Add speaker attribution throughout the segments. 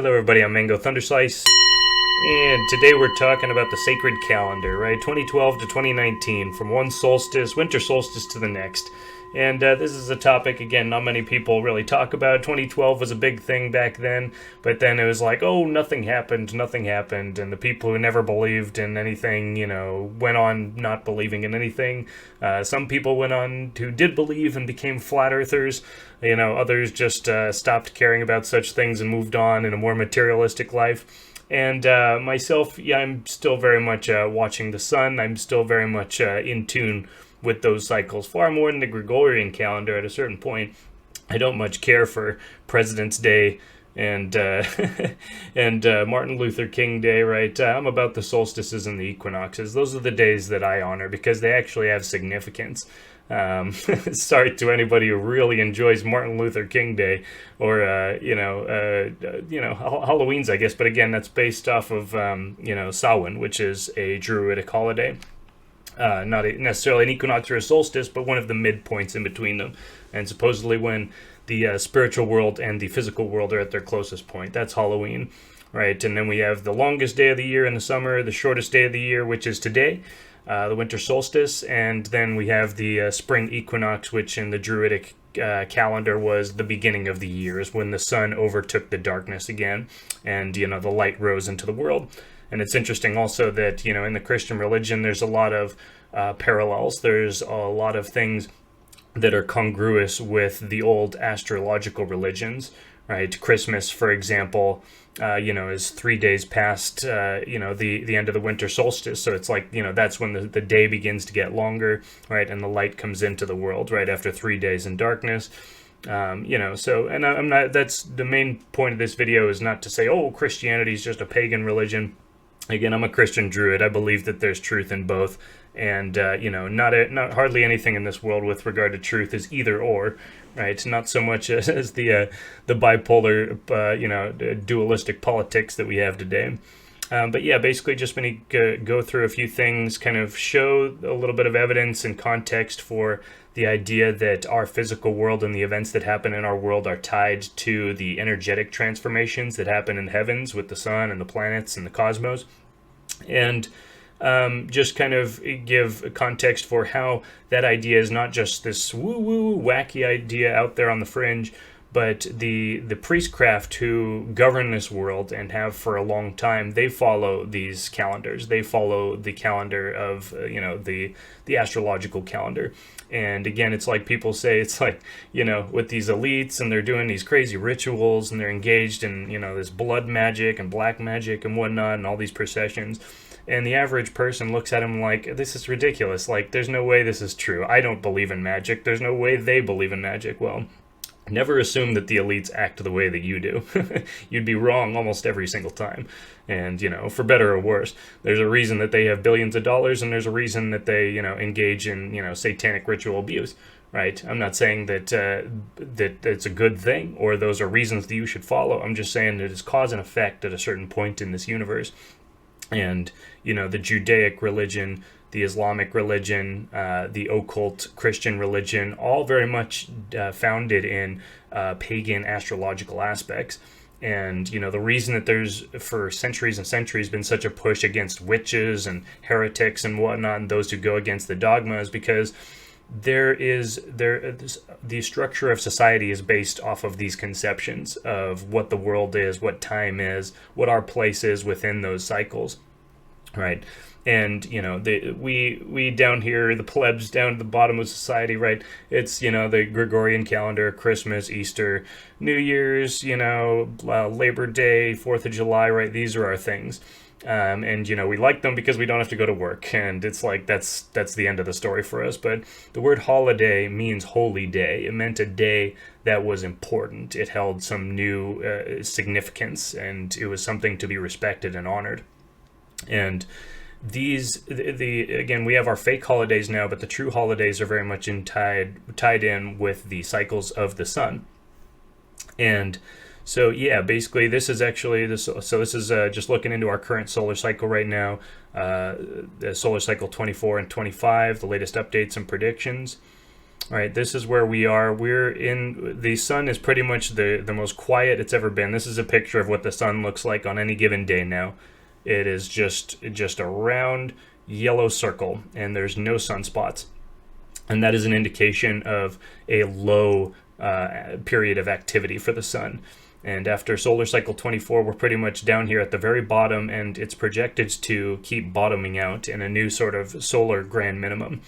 Speaker 1: Hello everybody, I'm Mango Thunderslice, and today we're talking about the sacred calendar, right? 2012 to 2019, from one solstice, winter solstice, to the next. And this is a topic, again, not many people really talk about. 2012 was a big thing back then, but then it was like, oh, nothing happened, and the people who never believed in anything, went on not believing in anything. Some people went on who did believe and became flat earthers. Others just stopped caring about such things and moved on in a more materialistic life. And myself, I'm still very much watching the sun. I'm still very much in tune with those cycles, far more than the Gregorian calendar at a certain point. I don't much care for President's Day and and Martin Luther King Day, right? I'm about the solstices and the equinoxes. Those are the days that I honor because they actually have significance. Sorry to anybody who really enjoys Martin Luther King Day or Halloween's, I guess. But again, that's based off of Samhain, which is a Druidic holiday. Not necessarily an equinox or a solstice, but one of the midpoints in between them. And supposedly when the spiritual world and the physical world are at their closest point. That's Halloween, right? And then we have the longest day of the year in the summer, the shortest day of the year, which is today, the winter solstice. And then we have the spring equinox, which in the Druidic calendar was the beginning of the year, is when the sun overtook the darkness again, and the light rose into the world. And it's interesting also that, in the Christian religion, there's a lot of parallels. There's a lot of things that are congruous with the old astrological religions, right? Christmas, for example, is 3 days past, the end of the winter solstice. So it's like, that's when the day begins to get longer, right? And the light comes into the world, right? After 3 days in darkness. And I'm not, that's the main point of this video, is not to say, oh, Christianity is just a pagan religion. Again, I'm a Christian Druid. I believe that there's truth in both, and not hardly anything in this world with regard to truth is either or, right? Not so much as the bipolar, dualistic politics that we have today. But yeah, basically just going to go through a few things, kind of show a little bit of evidence and context for the idea that our physical world and the events that happen in our world are tied to the energetic transformations that happen in the heavens with the sun and the planets and the cosmos. And just kind of give context for how that idea is not just this woo-woo wacky idea out there on the fringe, but the priestcraft who govern this world and have for a long time, they follow these calendars. They follow the calendar of, the astrological calendar. And again, it's like people say, it's like, with these elites, and they're doing these crazy rituals, and they're engaged in, this blood magic and black magic and whatnot, and all these processions. And the average person looks at him like, this is ridiculous. Like, there's no way this is true. I don't believe in magic. There's no way they believe in magic. Well, never assume that the elites act the way that you do. You'd be wrong almost every single time. And, for better or worse, there's a reason that they have billions of dollars, and there's a reason that they, engage in, satanic ritual abuse, right? I'm not saying that that it's a good thing, or those are reasons that you should follow. I'm just saying that it's cause and effect at a certain point in this universe. And, the Judaic religion, the Islamic religion, the occult Christian religion, all very much founded in pagan astrological aspects. And, the reason that there's, for centuries and centuries, been such a push against witches and heretics and whatnot, and those who go against the dogma, is because the structure of society is based off of these conceptions of what the world is, what time is, what our place is within those cycles, right? And, we down here, the plebs down at the bottom of society, right? It's, the Gregorian calendar, Christmas, Easter, New Year's, Labor Day, 4th of July, right? These are our things. And, we like them because we don't have to go to work. And it's like, that's the end of the story for us. But the word holiday means holy day. It meant a day that was important. It held some new significance, and it was something to be respected and honored. And again, we have our fake holidays now, but the true holidays are very much tied in with the cycles of the sun. And so, yeah, basically this is actually this. So this is just looking into our current solar cycle right now, the solar cycle 24 and 25, the latest updates and predictions. All right, this is where we are. The sun is pretty much the most quiet it's ever been. This is a picture of what the sun looks like on any given day now. It is just a round yellow circle, and there's no sunspots. And that is an indication of a low period of activity for the sun. And after solar cycle 24, we're pretty much down here at the very bottom, and it's projected to keep bottoming out in a new sort of solar grand minimum.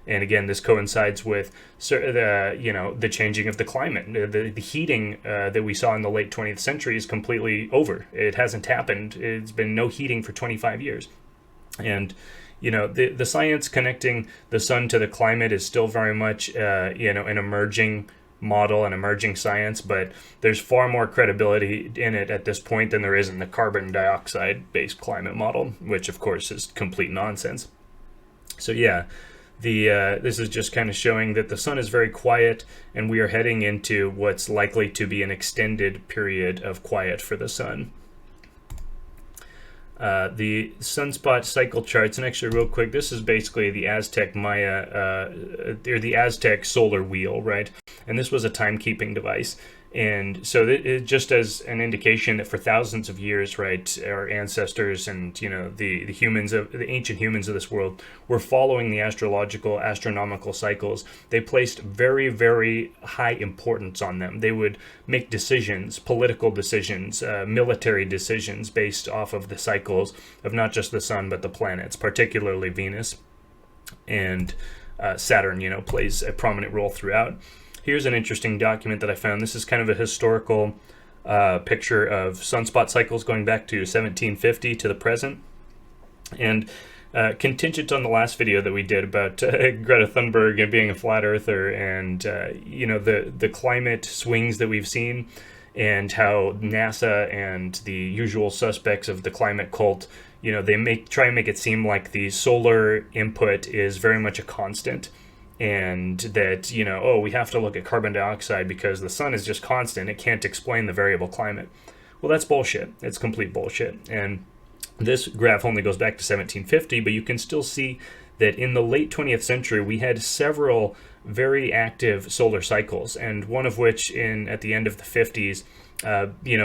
Speaker 1: And again, this coincides with the changing of the climate. The heating that we saw in the late 20th century is completely over. It hasn't happened. It's been no heating for 25 years. And the science connecting the sun to the climate is still very much an emerging model, an emerging science, but there's far more credibility in it at this point than there is in the carbon dioxide based climate model, which of course is complete nonsense. So yeah, this is just kind of showing that the sun is very quiet, and we are heading into what's likely to be an extended period of quiet for the sun. The sunspot cycle charts, and actually real quick, this is basically the Aztec Maya, or the Aztec solar wheel, right? And this was a timekeeping device. And so it just as an indication that for thousands of years, right, our ancestors and, the humans of the ancient humans of this world were following the astronomical cycles. They placed very, very high importance on them. They would make decisions, political decisions, military decisions based off of the cycles of not just the sun, but the planets, particularly Venus. And Saturn, plays a prominent role throughout. Here's an interesting document that I found. This is kind of a historical picture of sunspot cycles going back to 1750 to the present. And contingent on the last video that we did about Greta Thunberg and being a flat earther and, the climate swings that we've seen and how NASA and the usual suspects of the climate cult, they try and make it seem like the solar input is very much a constant. And that, we have to look at carbon dioxide because the sun is just constant. It can't explain the variable climate. Well, that's bullshit. It's complete bullshit. And this graph only goes back to 1750, but you can still see that in the late 20th century, we had several very active solar cycles, and one of which at the end of the 50s,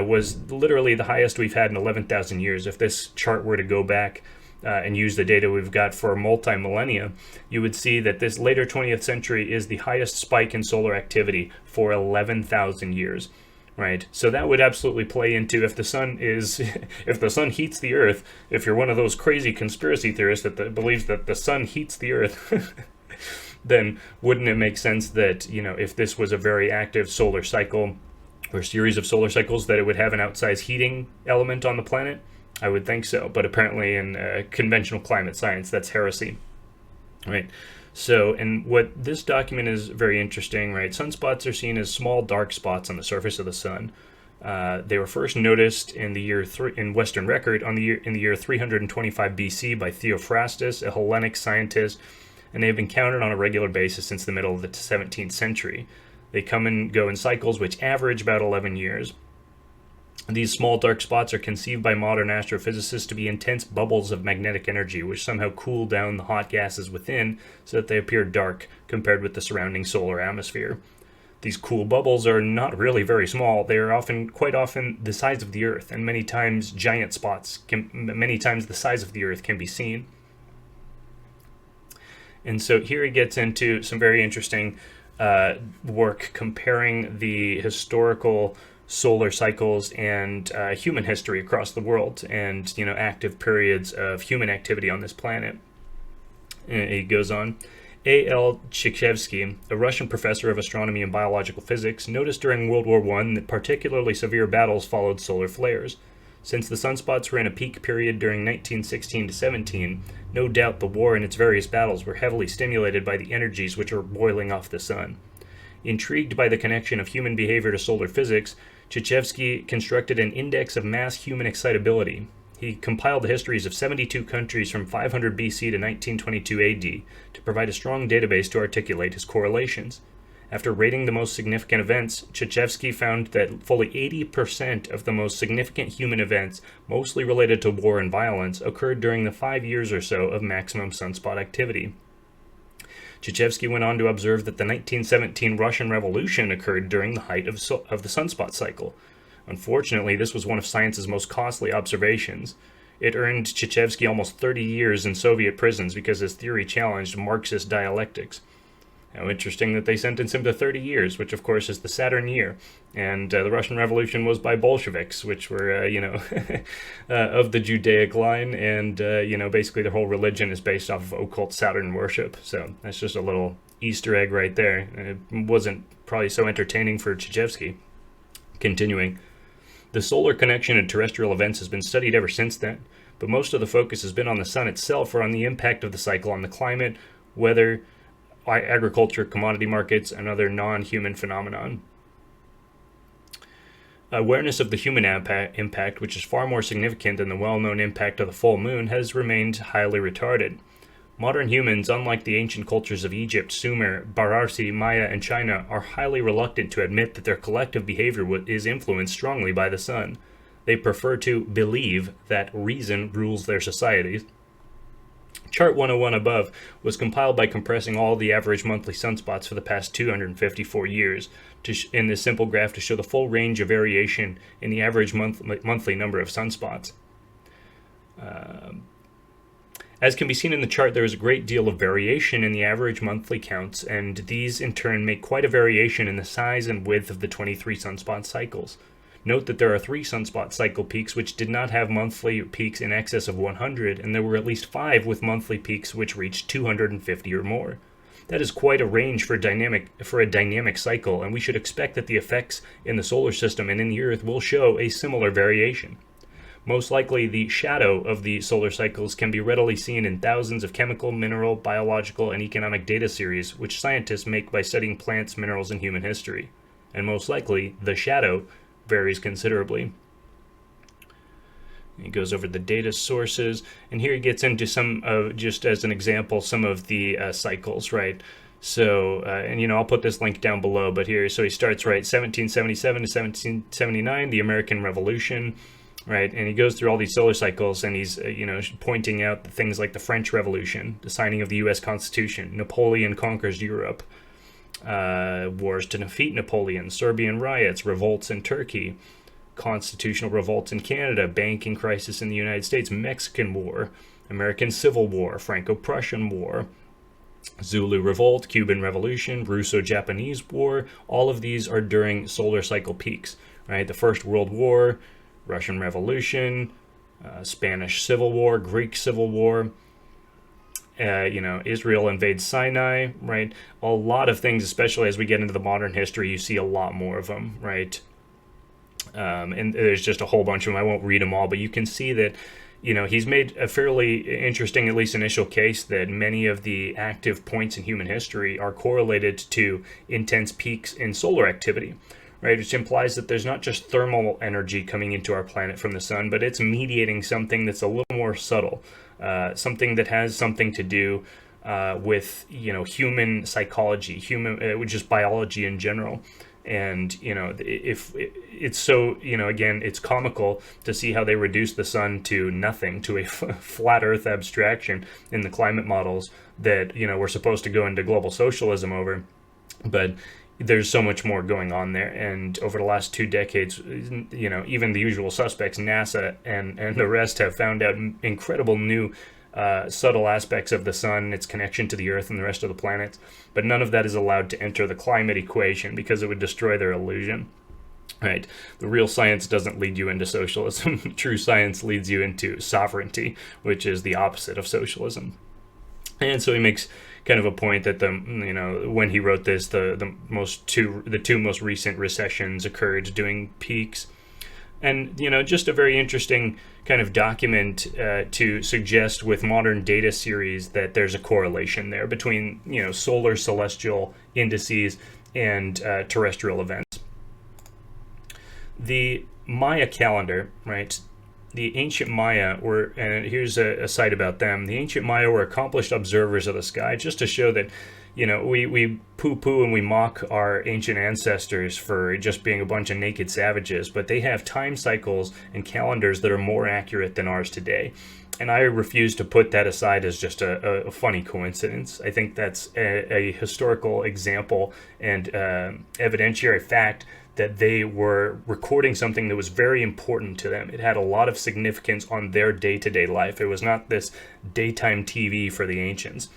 Speaker 1: was literally the highest we've had in 11,000 years. If this chart were to go back and use the data we've got for multi-millennia, you would see that this later 20th century is the highest spike in solar activity for 11,000 years, right? So that would absolutely play into if the sun heats the Earth, if you're one of those crazy conspiracy theorists that believes that the sun heats the Earth, then wouldn't it make sense that, if this was a very active solar cycle or series of solar cycles, that it would have an outsized heating element on the planet? I would think so, but apparently in conventional climate science, that's heresy, right? So, and what this document is very interesting, right? Sunspots are seen as small dark spots on the surface of the sun. They were first noticed in in Western record in the year 325 BC by Theophrastus, a Hellenic scientist, and they've been counted on a regular basis since the middle of the 17th century. They come and go in cycles which average about 11 years. These small dark spots are conceived by modern astrophysicists to be intense bubbles of magnetic energy, which somehow cool down the hot gases within so that they appear dark compared with the surrounding solar atmosphere. These cool bubbles are not really very small. They are quite often the size of the Earth, and many times giant spots, many times the size of the Earth can be seen. And so here he gets into some very interesting work comparing the historical solar cycles and human history across the world, and active periods of human activity on this planet. And he goes on. A.L. Chikshevsky, a Russian professor of astronomy and biological physics, noticed during World War I that particularly severe battles followed solar flares. Since the sunspots were in a peak period during 1916 to 17, no doubt the war and its various battles were heavily stimulated by the energies which were boiling off the sun. Intrigued by the connection of human behavior to solar physics, Chikshevsky constructed an index of mass human excitability. He compiled the histories of 72 countries from 500 BC to 1922 AD to provide a strong database to articulate his correlations. After rating the most significant events, Chikshevsky found that fully 80% of the most significant human events, mostly related to war and violence, occurred during the 5 years or so of maximum sunspot activity. Chizhevsky went on to observe that the 1917 Russian Revolution occurred during the height of the sunspot cycle. Unfortunately, this was one of science's most costly observations. It earned Chizhevsky almost 30 years in Soviet prisons because his theory challenged Marxist dialectics. How interesting that they sentenced him to 30 years, which of course is the Saturn year. And the Russian Revolution was by Bolsheviks, which were, of the Judaic line. And, basically their whole religion is based off of occult Saturn worship. So that's just a little Easter egg right there. It wasn't probably so entertaining for Chizhevsky. Continuing. The solar connection in terrestrial events has been studied ever since then, but most of the focus has been on the sun itself or on the impact of the cycle on the climate, weather, agriculture, commodity markets, and other non-human phenomenon. Awareness of the human impact, which is far more significant than the well-known impact of the full moon, has remained highly retarded. Modern humans, unlike the ancient cultures of Egypt, Sumer, Bararsi, Maya, and China, are highly reluctant to admit that their collective behavior is influenced strongly by the sun. They prefer to believe that reason rules their societies. Chart 101 above was compiled by compressing all the average monthly sunspots for the past 254 years in this simple graph to show the full range of variation in the average monthly number of sunspots. As can be seen in the chart, there is a great deal of variation in the average monthly counts, and these in turn make quite a variation in the size and width of the 23 sunspot cycles. Note that there are 3 sunspot cycle peaks which did not have monthly peaks in excess of 100, and there were at least 5 with monthly peaks which reached 250 or more. That is quite a range for a dynamic cycle, and we should expect that the effects in the solar system and in the Earth will show a similar variation. Most likely, the shadow of the solar cycles can be readily seen in thousands of chemical, mineral, biological, and economic data series which scientists make by studying plants, minerals, and human history. And most likely, the shadow varies considerably. He goes over the data sources, and here he gets into some of, just as an example, some of the cycles, right? So, I'll put this link down below, but here, so he starts, right, 1777 to 1779, the American Revolution, right? And he goes through all these solar cycles, and he's, pointing out things like the French Revolution, the signing of the U.S. Constitution, Napoleon conquers Europe, wars to defeat Napoleon, Serbian riots, revolts in Turkey, constitutional revolts in Canada, banking crisis in the United States, Mexican War, American Civil War, Franco-Prussian War, Zulu Revolt, Cuban Revolution, Russo-Japanese War. All of these are during solar cycle peaks, right? The First World War, Russian Revolution, Spanish Civil War, Greek Civil War, Israel invades Sinai, right? A lot of things, especially as we get into the modern history, you see a lot more of them, right? And there's just a whole bunch of them. I won't read them all, but you can see that, he's made a fairly interesting, at least initial case, that many of the active points in human history are correlated to intense peaks in solar activity, right? Which implies that there's not just thermal energy coming into our planet from the sun, but it's mediating something that's a little more subtle. Something that has something to do with, human psychology, which is biology in general. And, if it's so, again, it's comical to see how they reduce the sun to nothing, to a flat earth abstraction in the climate models that, we're supposed to go into global socialism over. But there's so much more going on there. And over the last 2 decades, even the usual suspects, NASA and the rest, have found out incredible new subtle aspects of the sun, its connection to the Earth and the rest of the planets. But none of that is allowed to enter the climate equation because it would destroy their illusion. Right? The real science doesn't lead you into socialism. True science leads you into sovereignty, which is the opposite of socialism. And so he makes kind of a point that when he wrote this, the two most recent recessions occurred during peaks, and just a very interesting kind of document to suggest with modern data series that there's a correlation there between solar celestial indices and terrestrial events. The Maya calendar, right? The ancient Maya and here's a site about them. The ancient Maya were accomplished observers of the sky, just to show that, we poo-poo and we mock our ancient ancestors for just being a bunch of naked savages, but they have time cycles and calendars that are more accurate than ours today. And I refuse to put that aside as just a funny coincidence. I think that's a historical example and evidentiary fact that they were recording something that was very important to them. It had a lot of significance on their day-to-day life. It was not this daytime TV for the ancients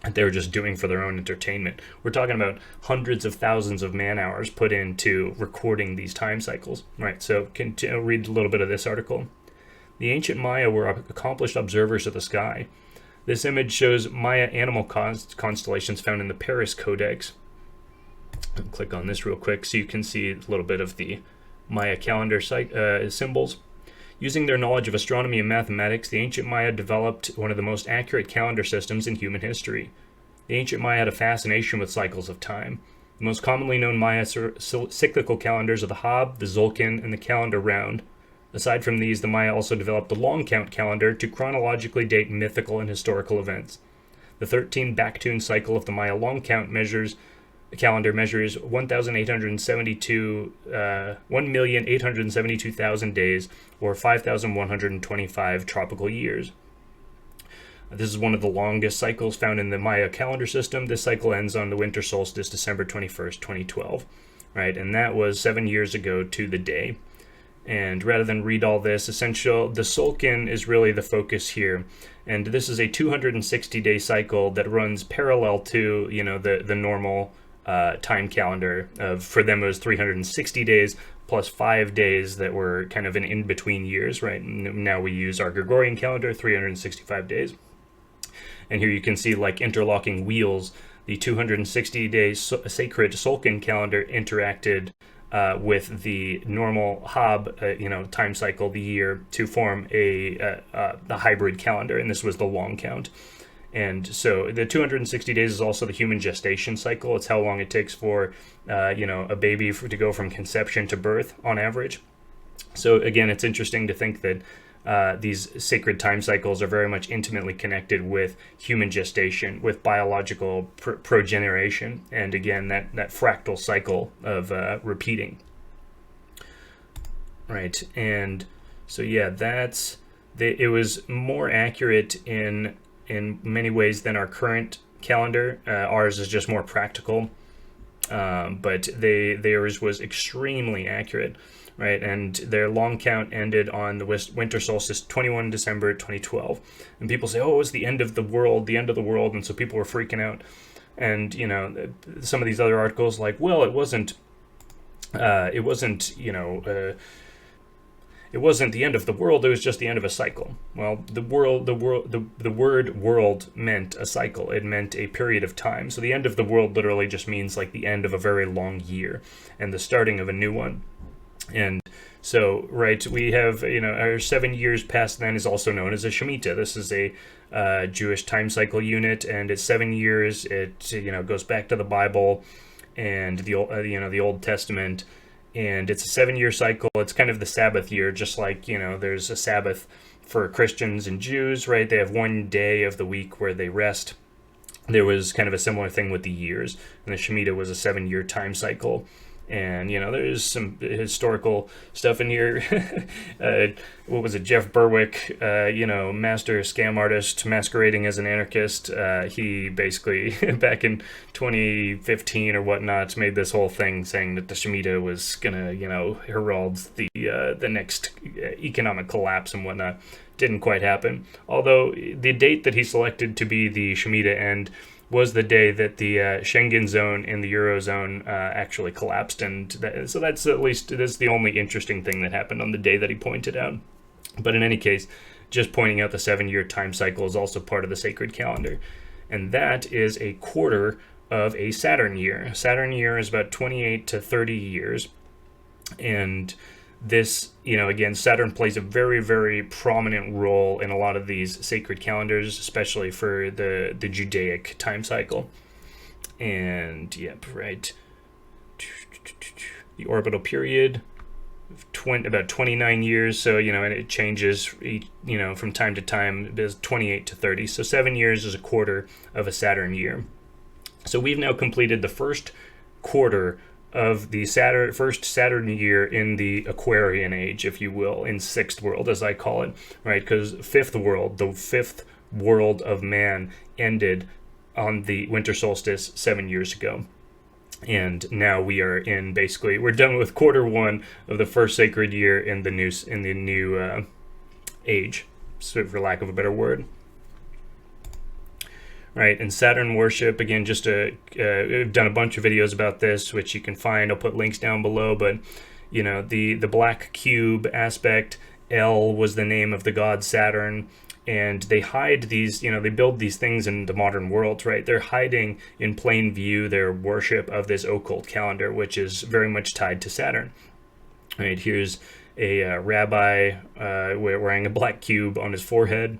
Speaker 1: that they were just doing for their own entertainment. We're talking about hundreds of thousands of man-hours put into recording these time cycles. Right, so read a little bit of this article. The ancient Maya were accomplished observers of the sky. This image shows Maya animal constellations found in the Paris Codex. I'll click on this real quick so you can see a little bit of the Maya calendar symbols. Using their knowledge of astronomy and mathematics, the ancient Maya developed one of the most accurate calendar systems in human history. The ancient Maya had a fascination with cycles of time. The most commonly known Maya cyclical calendars are the Hab, the Zolkin, and the calendar round. Aside from these, the Maya also developed the long count calendar to chronologically date mythical and historical events. The 13 back-tuned cycle of the Maya long count calendar measures 1,872,000 days, or 5,125 tropical years. This is one of the longest cycles found in the Maya calendar system. This cycle ends on the winter solstice, December 21st, 2012. Right, and that was 7 years ago to the day. And rather than read all this, the Solkin is really the focus here. And this is a 260-day cycle that runs parallel to, the normal time calendar. For them, it was 360 days plus 5 days that were kind of an in-between years, right? Now we use our Gregorian calendar, 365 days. And here you can see, like interlocking wheels, the 260-day sacred Solkin calendar interacted with the normal Hab, time cycle, the year, to form the hybrid calendar, and this was the long count. And so the 260 days is also the human gestation cycle. It's how long it takes for, a baby to go from conception to birth on average. So again, it's interesting to think that these sacred time cycles are very much intimately connected with human gestation, with biological progeneration, and again, that fractal cycle of repeating. Right, and so yeah, it was more accurate in many ways than our current calendar. Ours is just more practical, but theirs was extremely accurate. Right, and their long count ended on the winter solstice, 21 December 2012. And people say, oh, it was the end of the world, and so people were freaking out. And, some of these other articles like, well, it wasn't the end of the world, it was just the end of a cycle. Well, the word world meant a cycle. It meant a period of time. So the end of the world literally just means like the end of a very long year and the starting of a new one. And so, right, we have, our 7 years past then is also known as a Shemitah. This is a Jewish time cycle unit, and it's 7 years. It, goes back to the Bible and the Old Testament, and it's a 7-year cycle. It's kind of the Sabbath year, just like, there's a Sabbath for Christians and Jews, right? They have one day of the week where they rest. There was kind of a similar thing with the years, and the Shemitah was a 7-year time cycle. And, there's some historical stuff in here. What was it? Jeff Berwick, master scam artist masquerading as an anarchist. He basically, back in 2015 or whatnot, made this whole thing saying that the Shemitah was going to, herald the next economic collapse and whatnot. Didn't quite happen. Although the date that he selected to be the Shemitah end was the day that the Schengen zone and the Eurozone actually collapsed. And so that's the only interesting thing that happened on the day that he pointed out. But in any case, just pointing out the 7-year time cycle is also part of the sacred calendar. And that is a quarter of a Saturn year. A Saturn year is about 28 to 30 years. And this, again, Saturn plays a very, very prominent role in a lot of these sacred calendars, especially for the Judaic time cycle. And, yep, right. The orbital period, about 29 years. So, and it changes, from time to time. It's 28 to 30. So 7 years is a quarter of a Saturn year. So we've now completed the first quarter of the first Saturn year in the Aquarian age, if you will, in sixth world, as I call it, right? Because fifth world, the fifth world of man, ended on the winter solstice 7 years ago. And now we are in, basically, we're done with quarter one of the first sacred year in the new age, so for lack of a better word. Right, and Saturn worship, again, I've done a bunch of videos about this, which you can find. I'll put links down below, but, you know, the black cube aspect, El was the name of the god Saturn, and they hide these, you know, they build these things in the modern world, right? They're hiding in plain view their worship of this occult calendar, which is very much tied to Saturn. Right, here's a rabbi wearing a black cube on his forehead.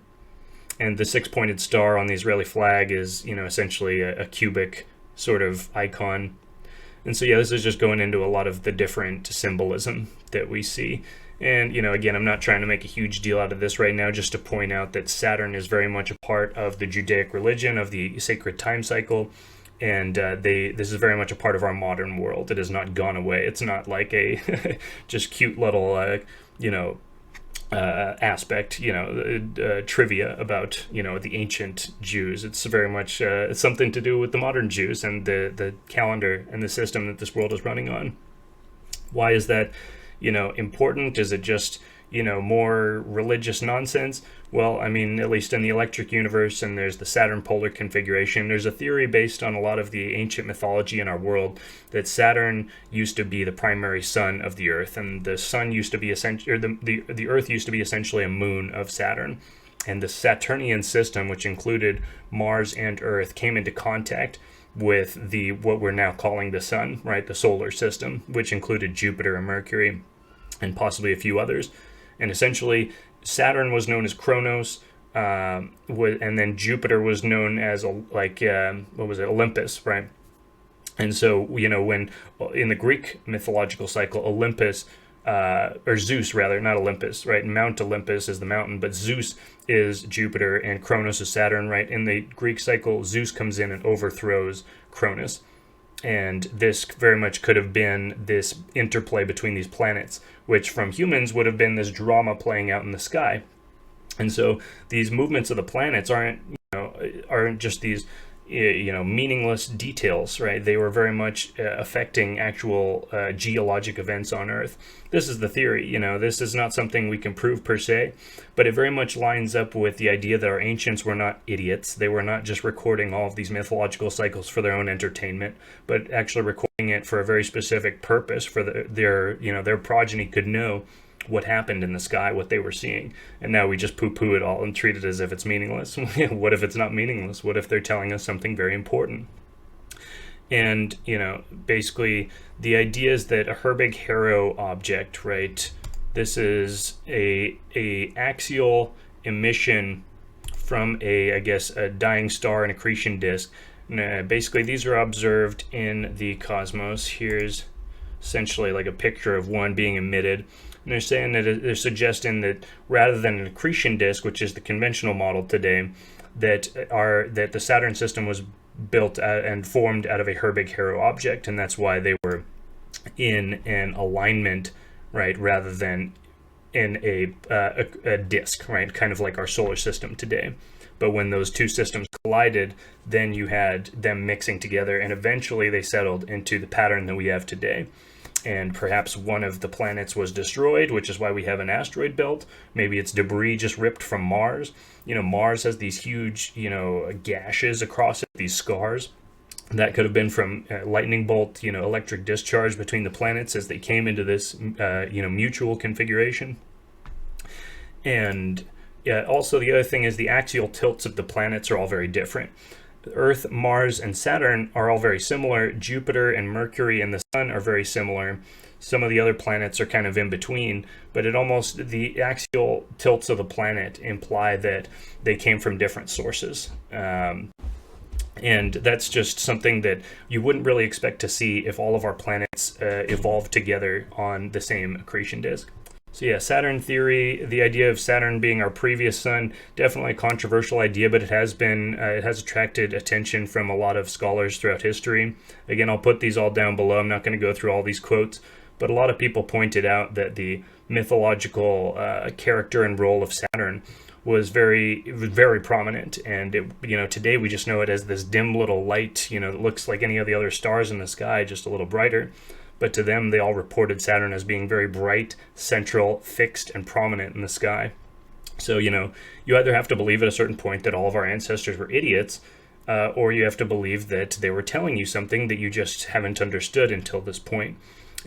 Speaker 1: And the six-pointed star on the Israeli flag is, you know, essentially a cubic sort of icon. And so, yeah, this is just going into a lot of the different symbolism that we see. And, you know, again, I'm not trying to make a huge deal out of this right now, just to point out that Saturn is very much a part of the Judaic religion, of the sacred time cycle. And this is very much a part of our modern world. It has not gone away. It's not like a just cute little, you know, aspect, you know, trivia about, you know, the ancient Jews. It's very much it's something to do with the modern Jews and the calendar and the system that this world is running on. Why is that, you know, important? Is it just, you know, more religious nonsense? Well, I mean, at least in the electric universe, and there's the Saturn polar configuration, there's a theory based on a lot of the ancient mythology in our world that Saturn used to be the primary sun of the Earth, and the sun used to be essentially, or the Earth used to be essentially a moon of Saturn. And the Saturnian system, which included Mars and Earth, came into contact with what we're now calling the sun, right? The solar system, which included Jupiter and Mercury and possibly a few others. And essentially, Saturn was known as Kronos, and then Jupiter was known as Olympus, right? And so, you know, when in the Greek mythological cycle, Olympus, or Zeus rather, not Olympus, right? Mount Olympus is the mountain, but Zeus is Jupiter and Kronos is Saturn, right? In the Greek cycle, Zeus comes in and overthrows Kronos. And this very much could have been this interplay between these planets, which from humans would have been this drama playing out in the sky. And so these movements of the planets aren't just these, you know, meaningless details, right? They were very much affecting actual geologic events on Earth. This is the theory, you know, this is not something we can prove per se, but it very much lines up with the idea that our ancients were not idiots. They were not just recording all of these mythological cycles for their own entertainment, but actually recording it for a very specific purpose, for their progeny could know what happened in the sky, what they were seeing. And now we just poo-poo it all and treat it as if it's meaningless. What if it's not meaningless? What if they're telling us something very important? And, you know, basically the idea is that a Herbig-Haro object, right? This is a axial emission from a dying star, an accretion disk. Basically, these are observed in the cosmos. Here's essentially like a picture of one being emitted. And they're saying that they're suggesting that rather than an accretion disk, which is the conventional model today, that the Saturn system was built and formed out of a Herbig-Haro object, and that's why they were in an alignment, right, rather than in a disk, right, kind of like our solar system today. But when those two systems collided, then you had them mixing together, and eventually they settled into the pattern that we have today. And perhaps one of the planets was destroyed, which is why we have an asteroid belt. Maybe it's debris just ripped from Mars. You know, Mars has these huge, you know, gashes across it, these scars. That could have been from lightning bolt, you know, electric discharge between the planets as they came into this, mutual configuration. And yeah, also the other thing is the axial tilts of the planets are all very different. Earth, Mars, and Saturn are all very similar. Jupiter and Mercury and the Sun are very similar. Some of the other planets are kind of in between, but the axial tilts of the planet imply that they came from different sources. And that's just something that you wouldn't really expect to see if all of our planets evolved together on the same accretion disk. So yeah, Saturn theory, the idea of Saturn being our previous sun, definitely a controversial idea, but it has attracted attention from a lot of scholars throughout history. Again, I'll put these all down below. I'm not going to go through all these quotes, but a lot of people pointed out that the mythological character and role of Saturn was very prominent, and today we just know it as this dim little light, that looks like any of the other stars in the sky, just a little brighter. But to them, they all reported Saturn as being very bright, central, fixed, and prominent in the sky. So, you either have to believe at a certain point that all of our ancestors were idiots, or you have to believe that they were telling you something that you just haven't understood until this point.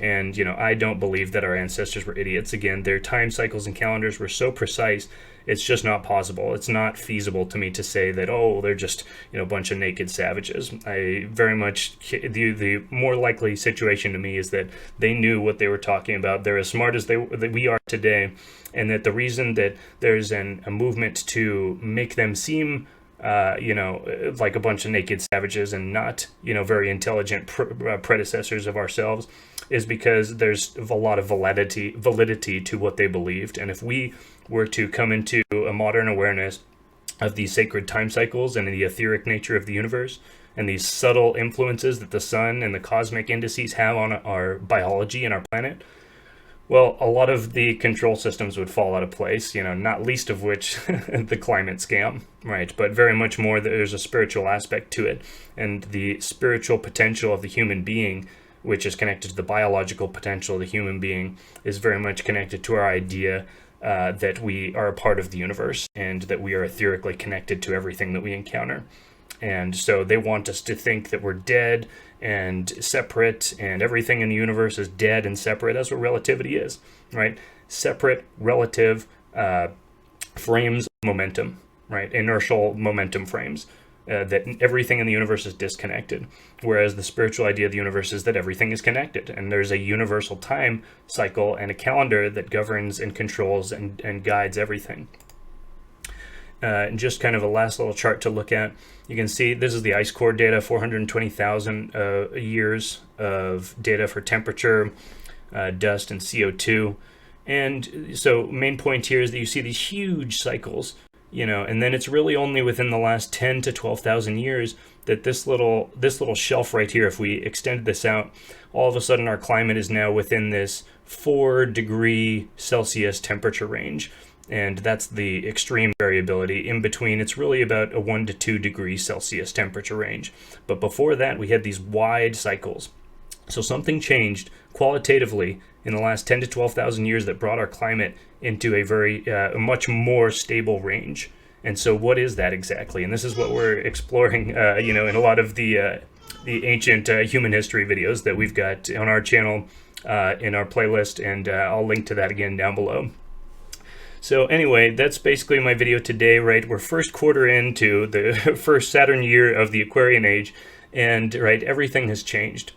Speaker 1: And, I don't believe that our ancestors were idiots. Again, their time cycles and calendars were so precise, it's just not possible. It's not feasible to me to say that, oh, they're just, a bunch of naked savages. I very much, the more likely situation to me is that they knew what they were talking about. They're as smart as that we are today. And that the reason that there's a movement to make them seem like a bunch of naked savages and not, very intelligent predecessors of ourselves, is because there's a lot of validity to what they believed. And if we were to come into a modern awareness of these sacred time cycles and the etheric nature of the universe and these subtle influences that the sun and the cosmic indices have on our biology and our planet, well, a lot of the control systems would fall out of place, not least of which the climate scam, right? But very much more, there's a spiritual aspect to it. And the spiritual potential of the human being, which is connected to the biological potential of the human being, is very much connected to our idea that we are a part of the universe and that we are etherically connected to everything that we encounter. And so they want us to think that we're dead and separate, and everything in the universe is dead and separate. That's what relativity is, right? Separate, relative frames of momentum, right? Inertial momentum frames. That everything in the universe is disconnected, whereas the spiritual idea of the universe is that everything is connected, and there's a universal time cycle and a calendar that governs and controls and guides everything. And just kind of a last little chart to look at. You can see this is the ice core data, 420,000 years of data for temperature, dust, and CO2. And so main point here is that you see these huge cycles, and then it's really only within the last 10 to 12,000 years that this little shelf right here, if we extend this out, all of a sudden our climate is now within this 4 °C temperature range. And that's the extreme variability. In between, it's really about a 1 to 2 °C temperature range. But before that, we had these wide cycles. So something changed qualitatively in the last 10 to 12,000 years that brought our climate into a much more stable range. And so what is that exactly? And this is what we're exploring, in a lot of the ancient human history videos that we've got on our channel in our playlist, and I'll link to that again down below. So anyway, that's basically my video today, right? We're first quarter into the first Saturn year of the Aquarian age, and right, everything has changed.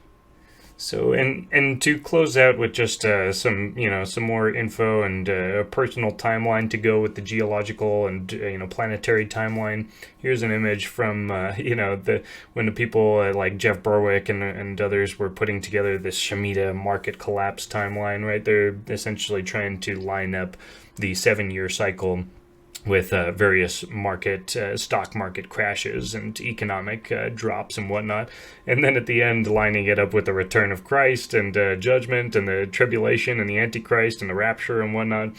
Speaker 1: So, and to close out with just some more info and a personal timeline to go with the geological and planetary timeline. Here's an image from when the people like Jeff Berwick and others were putting together this Shemitah market collapse timeline. Right, they're essentially trying to line up the 7-year cycle with various stock market crashes and economic drops and whatnot, and then at the end lining it up with the return of Christ and judgment and the tribulation and the Antichrist and the rapture and whatnot.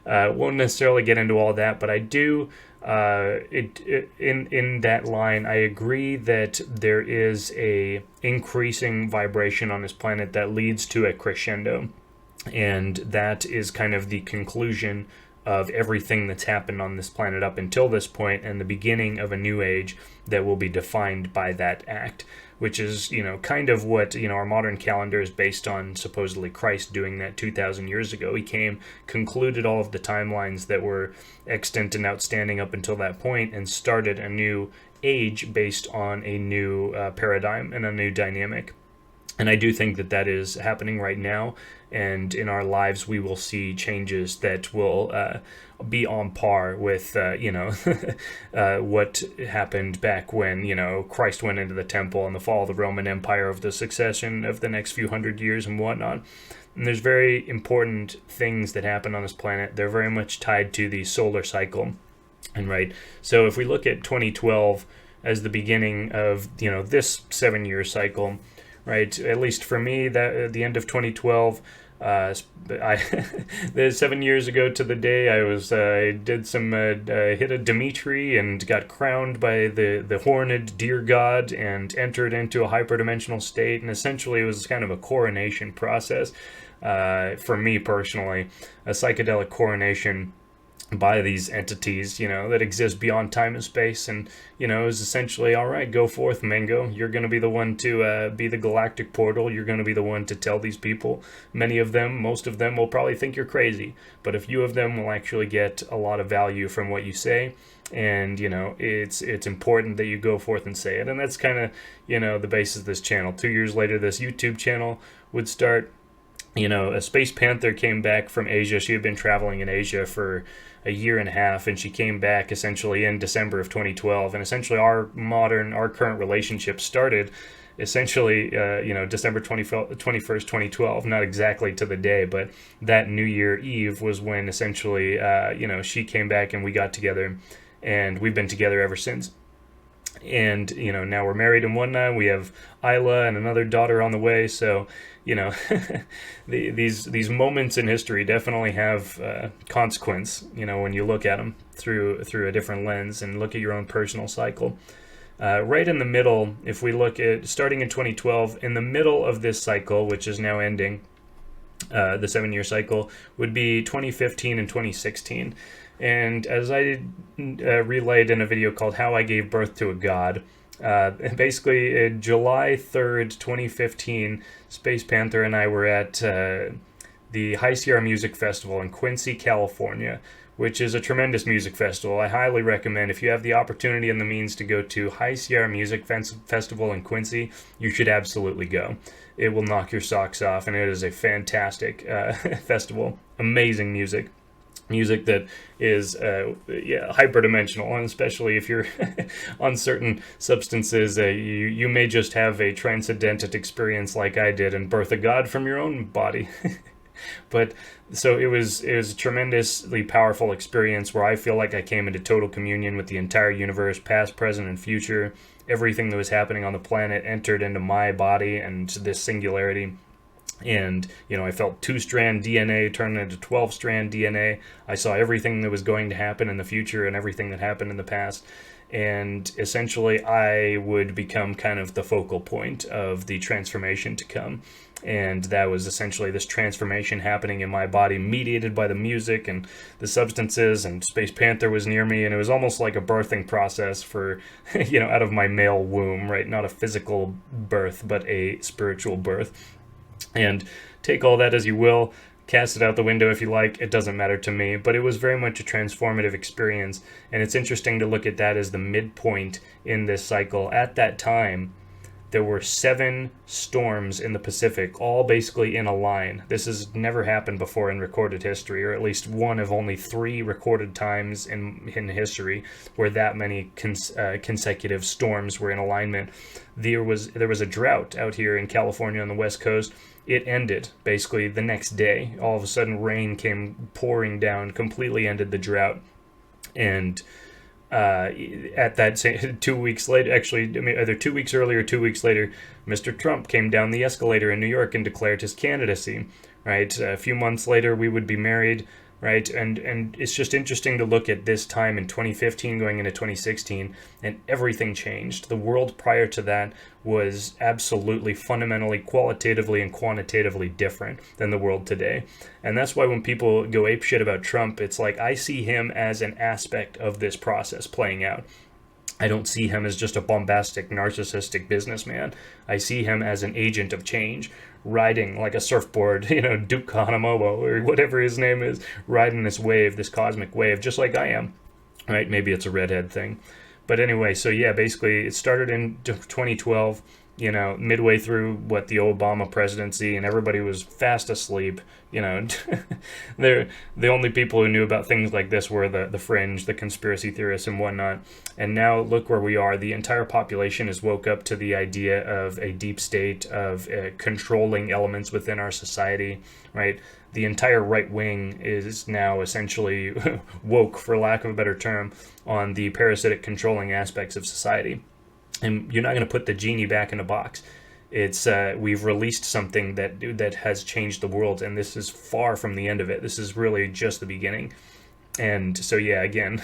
Speaker 1: Won't necessarily get into all that, but I do in that line, I agree that there is a increasing vibration on this planet that leads to a crescendo, and that is kind of the conclusion of everything that's happened on this planet up until this point, and the beginning of a new age that will be defined by that act, which is, kind of what, our modern calendar is based on, supposedly Christ doing that 2,000 years ago. He came, concluded all of the timelines that were extant and outstanding up until that point, and started a new age based on a new paradigm and a new dynamic. And I do think that that is happening right now. and in our lives we will see changes that will be on par with what happened back when Christ went into the temple and the fall of the Roman Empire, of the succession of the next few hundred years and whatnot. And there's very important things that happen on this planet. They're very much tied to the solar cycle. And right, so if we look at 2012 as the beginning of this 7-year cycle, right? At least for me, that at the end of 2012, the 7 years ago to the day, I did some hit a Dimitri and got crowned by the horned deer god and entered into a hyperdimensional state, and essentially it was kind of a coronation process for me personally, a psychedelic coronation by these entities, that exist beyond time and space, and, is essentially, all right, go forth, Mango. You're going to be the one to be the galactic portal. You're going to be the one to tell these people. Many of them, most of them will probably think you're crazy, but a few of them will actually get a lot of value from what you say, and, it's important that you go forth and say it, and that's kind of, the basis of this channel. 2 years later, this YouTube channel would start. A Space Panther came back from Asia. She had been traveling in Asia for a year and a half, and she came back essentially in December of 2012. And essentially our current relationship started essentially, December 21st, 2012, not exactly to the day, but that New Year Eve was when essentially, she came back and we got together, and we've been together ever since. And, now we're married and whatnot. We have Isla and another daughter on the way. So, these moments in history definitely have consequence, when you look at them through a different lens and look at your own personal cycle. Right in the middle, if we look at starting in 2012, in the middle of this cycle, which is now ending, the 7-year cycle, would be 2015 and 2016. And as I relayed in a video called How I Gave Birth to a God, basically July 3rd, 2015, Space Panther and I were at the High Sierra Music Festival in Quincy, California, which is a tremendous music festival. I highly recommend, if you have the opportunity and the means to go to High Sierra Music Festival in Quincy, you should absolutely go. It will knock your socks off, and it is a fantastic festival. Amazing music that is hyperdimensional, and especially if you're on certain substances, you may just have a transcendental experience like I did and birth a god from your own body. But so it was a tremendously powerful experience where I feel like I came into total communion with the entire universe, past, present, and future. Everything that was happening on the planet entered into my body and this singularity. And, I felt 2-strand DNA turn into 12-strand DNA. I saw everything that was going to happen in the future and everything that happened in the past. And essentially, I would become kind of the focal point of the transformation to come. And that was essentially this transformation happening in my body, mediated by the music and the substances, and Space Panther was near me, and it was almost like a birthing process for, out of my male womb, right? Not a physical birth, but a spiritual birth. And take all that as you will, cast it out the window if you like, it doesn't matter to me, but it was very much a transformative experience, and it's interesting to look at that as the midpoint in this cycle. At that time, there were 7 storms in the Pacific, all basically in a line. This has never happened before in recorded history, or at least one of only 3 recorded times in history where that many consecutive storms were in alignment. There was a drought out here in California on the West Coast. It ended basically the next day. All of a sudden, rain came pouring down, completely ended the drought. And at that same 2 weeks later, actually, either 2 weeks earlier or 2 weeks later, Mr. Trump came down the escalator in New York and declared his candidacy, right? A few months later, we would be married, right? And it's just interesting to look at this time in 2015 going into 2016, and everything changed. The world prior to that was absolutely fundamentally, qualitatively, and quantitatively different than the world today. And that's why when people go apeshit about Trump, it's like, I see him as an aspect of this process playing out. I don't see him as just a bombastic, narcissistic businessman. I see him as an agent of change, riding like a surfboard, Duke Kahanamomo, or whatever his name is, riding this wave, this cosmic wave, just like I am, right? Maybe it's a redhead thing. But anyway, so yeah, basically it started in 2012. you know, midway through what the Obama presidency, and everybody was fast asleep. You know, they're the only people who knew about things like this were the fringe, the conspiracy theorists, and whatnot. And now look where we are. The entire population has woke up to the idea of a deep state, of controlling elements within our society, right? The entire right wing is now essentially woke, for lack of a better term, on the parasitic controlling aspects of society. And you're not going to put the genie back in a box. It's we've released something that has changed the world, and this is far from the end of it. This is really just the beginning. And so yeah, again,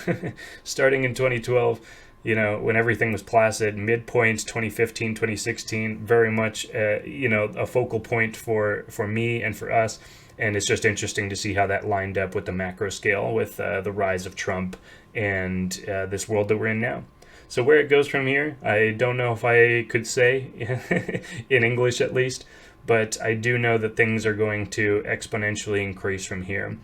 Speaker 1: starting in 2012, you know, when everything was placid, midpoint 2015, 2016, very much you know, a focal point for me and for us. And it's just interesting to see how that lined up with the macro scale, with the rise of Trump and this world that we're in now. So where it goes from here, I don't know if I could say, in English at least, but I do know that things are going to exponentially increase from here.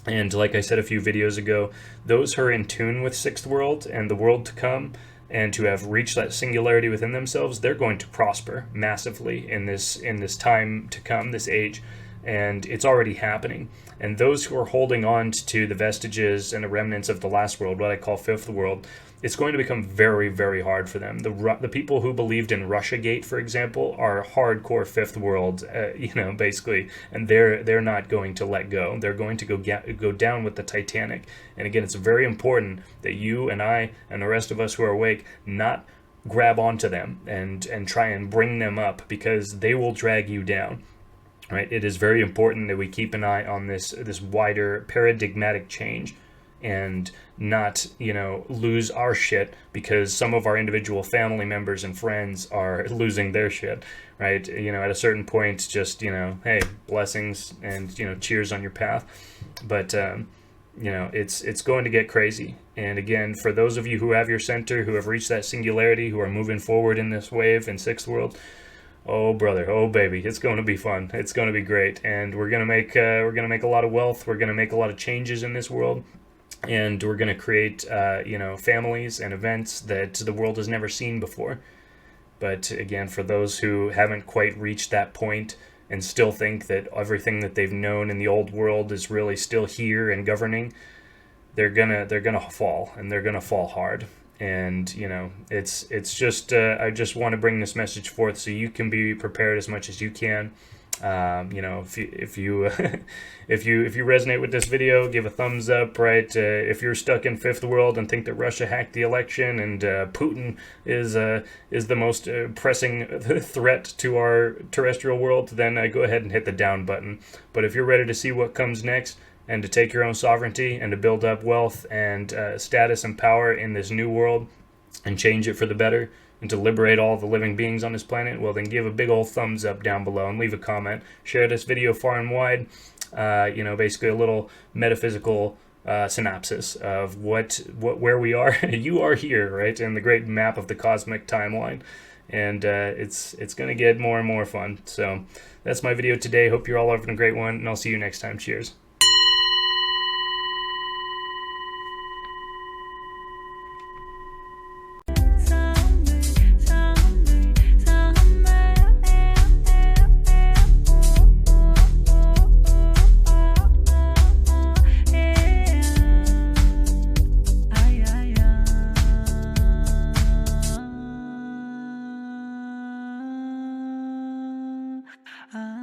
Speaker 1: And like I said a few videos ago, those who are in tune with Sixth World and the world to come, and to have reached that singularity within themselves, they're going to prosper massively in this time to come, this age. And it's already happening. And those who are holding on to the vestiges and the remnants of the last world, what I call Fifth World, it's going to become very, very hard for them. The people who believed in Russiagate, for example, are hardcore Fifth World, you know, basically, and they're not going to let go. They're going to go down with the Titanic. And again, it's very important that you and I and the rest of us who are awake not grab onto them and try and bring them up, because they will drag you down. Right? It is very important that we keep an eye on this wider paradigmatic change, and not, you know, lose our shit because some of our individual family members and friends are losing their shit, right? You know, at a certain point, just, you know, hey, blessings and, you know, cheers on your path. But, you know, it's going to get crazy. And again, for those of you who have your center, who have reached that singularity, who are moving forward in this wave in Sixth World, oh brother, oh baby, it's going to be fun. It's going to be great, and we're gonna make a lot of wealth. We're gonna make a lot of changes in this world, and we're gonna create you know, families and events that the world has never seen before. But again, for those who haven't quite reached that point and still think that everything that they've known in the old world is really still here and governing, they're gonna fall, and they're gonna fall hard. And you know, it's just I just want to bring this message forth so you can be prepared as much as you can. You know, if you if you resonate with this video, give a thumbs up, right? If you're stuck in Fifth World and think that Russia hacked the election and Putin is the most pressing threat to our terrestrial world, then go ahead and hit the down button. But if you're ready to see what comes next, and to take your own sovereignty, and to build up wealth and status and power in this new world, and change it for the better, and to liberate all the living beings on this planet, well, then give a big old thumbs up down below and leave a comment. Share this video far and wide. You know, basically a little metaphysical synopsis of where we are. You are here, right, in the great map of the cosmic timeline. And it's going to get more and more fun. So that's my video today. Hope you're all having a great one, and I'll see you next time. Cheers.
Speaker 2: Ah.